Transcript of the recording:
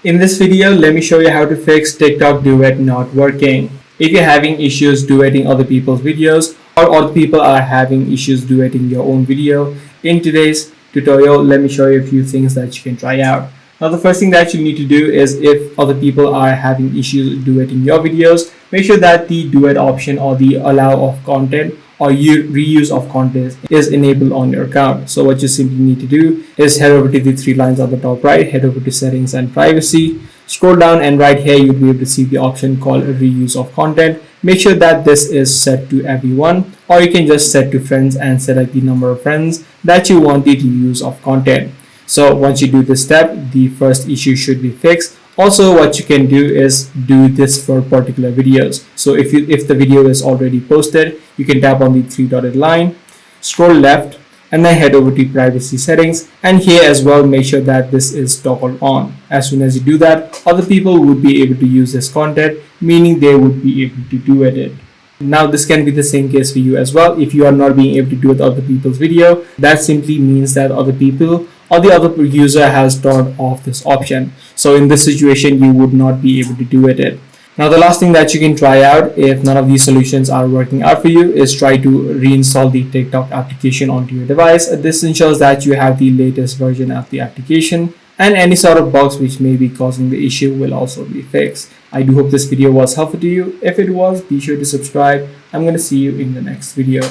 In this video, let me show you how to fix TikTok Duet not working. If you're having issues duetting other people's videos or other people are having issues duetting your own video, in today's tutorial, let me show you a few things that you can try out. Now, the first thing that you need to do is if other people are having issues duetting your videos, make sure that the duet option or the allow of content or reuse of content is enabled on your account. So what you simply need to do is head over to the three lines on the top right, head over to settings and privacy, scroll down, and right here you'll be able to see the option called reuse of content. Make sure that this is set to everyone, or you can just set to friends and select the number of friends that you want the reuse of content. So once you do this step, the first issue should be fixed. Also, what you can do is do this for particular videos. So if the video is already posted, you can tap on the three dotted line, scroll left, and then head over to privacy settings. And here as well, make sure that this is toggled on. As soon as you do that, other people would be able to use this content, meaning they would be able to duet it. Now this can be the same case for you as well. If you are not being able to do it other people's video, that simply means that other people or the other user has turned off this option. So in this situation, you would not be able to duet it. Now the last thing that you can try out if none of these solutions are working out for you is try to reinstall the TikTok application onto your device. This ensures that you have the latest version of the application, and any sort of bugs which may be causing the issue will also be fixed. I do hope this video was helpful to you. If it was, be sure to subscribe. I'm going to see you in the next video.